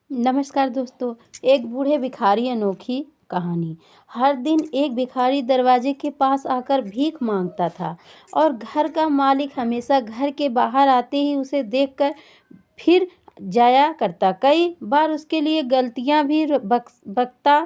नमस्कार दोस्तों। एक बूढ़े भिखारी अनोखी कहानी। हर दिन एक भिखारी दरवाजे के पास आकर भीख मांगता था और घर का मालिक हमेशा घर के बाहर आते ही उसे देखकर फिर जाया करता। कई बार उसके लिए गलतियां भी बकता।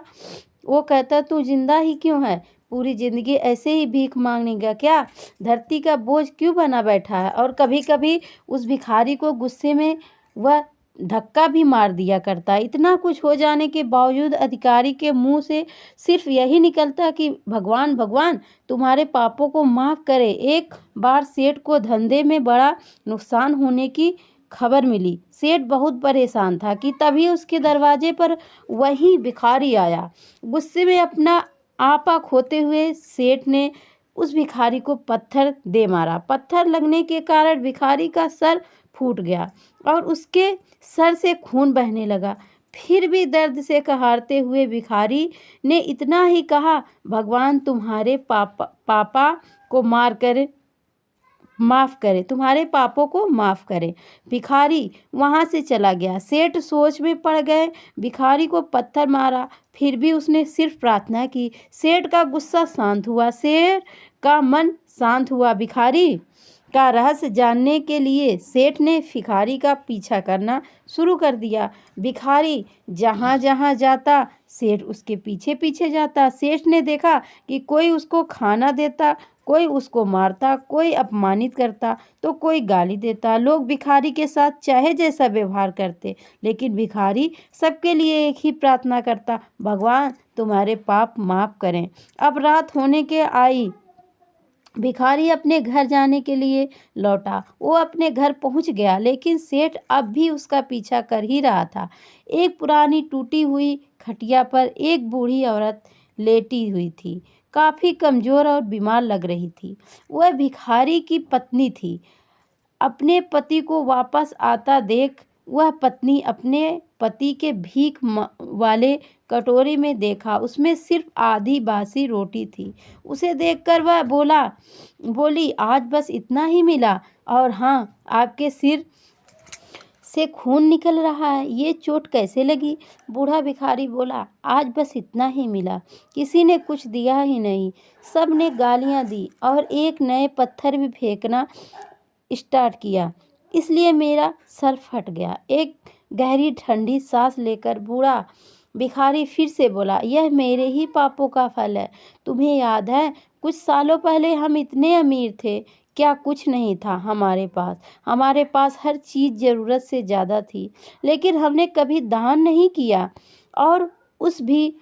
वो कहता, तू जिंदा ही क्यों है? पूरी जिंदगी ऐसे ही भीख मांगेगा क्या? धरती का बोझ क्यों बना बैठा है? और कभी कभी उस भिखारी को गुस्से में वह धक्का भी मार दिया करता। इतना कुछ हो जाने के बावजूद अधिकारी के मुंह से सिर्फ यही निकलता कि भगवान भगवान तुम्हारे पापों को माफ करे। एक बार सेठ को धंधे में बड़ा नुकसान होने की खबर मिली। सेठ बहुत परेशान था कि तभी उसके दरवाजे पर वही भिखारी आया। गुस्से में अपना आपा खोते हुए सेठ ने उस भिखारी को पत्थर दे मारा। पत्थर लगने के कारण भिखारी का सर फूट गया और उसके सर से खून बहने लगा। फिर भी दर्द से कहारते हुए भिखारी ने इतना ही कहा, भगवान तुम्हारे पापा को माफ करे, तुम्हारे पापों को माफ करे। भिखारी वहां से चला गया। सेठ सोच में पड़ गए। भिखारी को पत्थर मारा, फिर भी उसने सिर्फ प्रार्थना की। सेठ का गुस्सा शांत हुआ, सेठ का मन शांत हुआ। भिखारी का रहस्य जानने के लिए सेठ ने भिखारी का पीछा करना शुरू कर दिया। भिखारी जहाँ जहाँ जाता सेठ उसके पीछे पीछे जाता। सेठ ने देखा कि कोई उसको खाना देता, कोई उसको मारता, कोई अपमानित करता तो कोई गाली देता। लोग भिखारी के साथ चाहे जैसा व्यवहार करते, लेकिन भिखारी सबके लिए एक ही प्रार्थना करता, भगवान तुम्हारे पाप माफ करें। अब रात होने के आई। भिखारी अपने घर जाने के लिए लौटा। वो अपने घर पहुंच गया, लेकिन सेठ अब भी उसका पीछा कर ही रहा था। एक पुरानी टूटी हुई खटिया पर एक बूढ़ी औरत लेटी हुई थी, काफी कमजोर और बीमार लग रही थी। वह भिखारी की पत्नी थी। अपने पति को वापस आता देख वह पत्नी अपने पति के वाले कटोरे में देखा, उसमें सिर्फ आधी बासी रोटी थी। उसे देखकर वह बोली, आज बस इतना ही मिला? और हाँ, आपके सिर से खून निकल रहा है, ये चोट कैसे लगी? बूढ़ा भिखारी बोला, आज बस इतना ही मिला, किसी ने कुछ दिया ही नहीं। सब ने गालियां दी और एक नए पत्थर भी फेंकना स्टार्ट किया, इसलिए मेरा सर फट गया। एक गहरी ठंडी सांस लेकर बूढ़ा भिखारी फिर से बोला, यह मेरे ही पापों का फल है। तुम्हें याद है, कुछ सालों पहले हम इतने अमीर थे, क्या कुछ नहीं था हमारे पास हर चीज जरूरत से ज्यादा थी, लेकिन हमने कभी दान नहीं किया। और उस भी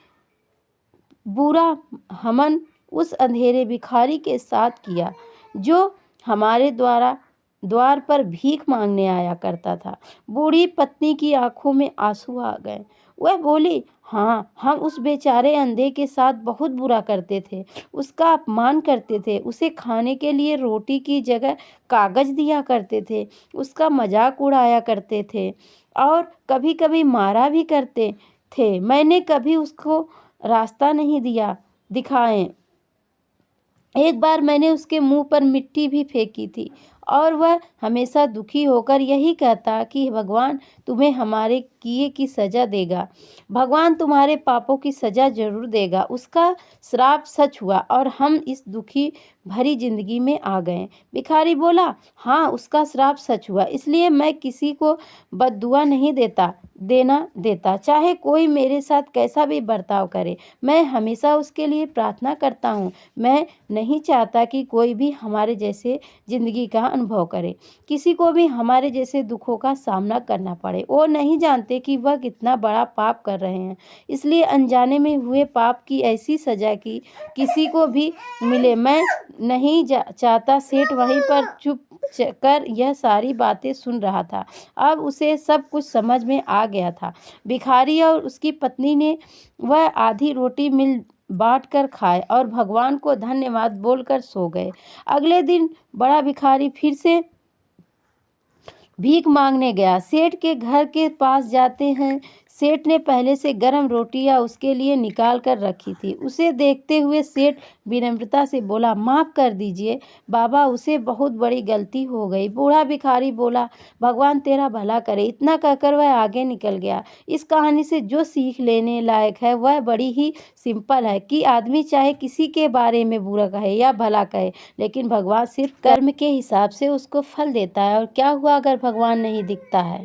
बुरा हमन उस अंधेरे भिखारी के साथ किया जो हमारे द्वार पर भीख मांगने आया करता था। बूढ़ी पत्नी की आंखों में आंसू आ गए। वह बोली, हाँ, हम उस बेचारे अंधे के साथ बहुत बुरा करते थे, उसका अपमान करते थे, उसे खाने के लिए रोटी की जगह कागज दिया करते थे, उसका मजाक उड़ाया करते थे और कभी कभी मारा भी करते थे। मैंने कभी उसको रास्ता नहीं दिखाए। एक बार मैंने उसके मुंह पर मिट्टी भी फेंकी थी और वह हमेशा दुखी होकर यही कहता कि भगवान तुम्हें हमारे किए की सजा देगा, भगवान तुम्हारे पापों की सजा जरूर देगा। उसका श्राप सच हुआ और हम इस दुखी भरी जिंदगी में आ गए। भिखारी बोला, हाँ, उसका श्राप सच हुआ, इसलिए मैं किसी को बद्दुआ नहीं देता, चाहे कोई मेरे साथ कैसा भी बर्ताव करे। मैं हमेशा उसके लिए प्रार्थना करता हूँ। मैं नहीं चाहता कि कोई भी हमारे जैसे जिंदगी का अनुभव करे, किसी को भी हमारे जैसे दुखों का सामना करना पड़े। वो नहीं जानते कि वह कितना बड़ा पाप कर रहे हैं, इसलिए अनजाने में हुए पाप की ऐसी सजा की किसी को भी मिले मैं नहीं चाहता। सेठ वहीं पर चुप कर यह सारी बातें सुन रहा था। अब उसे सब कुछ समझ में आ गया था। भिखारी और उसकी पत्नी ने वह आधी रोटी मिल बांट कर खाए और भगवान को धन्यवाद बोलकर सो गए। अगले दिन बड़ा भिखारी फिर से भीख मांगने गया। सेठ के घर के पास जाते हैं सेठ ने पहले से गर्म रोटियां उसके लिए निकाल कर रखी थी। उसे देखते हुए सेठ विनम्रता से बोला, माफ़ कर दीजिए बाबा, उसे बहुत बड़ी गलती हो गई। बूढ़ा भिखारी बोला, भगवान तेरा भला करे। इतना कहकर वह आगे निकल गया। इस कहानी से जो सीख लेने लायक है वह बड़ी ही सिंपल है कि आदमी चाहे किसी के बारे में बुरा कहे या भला कहे, लेकिन भगवान सिर्फ कर्म के हिसाब से उसको फल देता है। और क्या हुआ अगर भगवान नहीं दिखता है।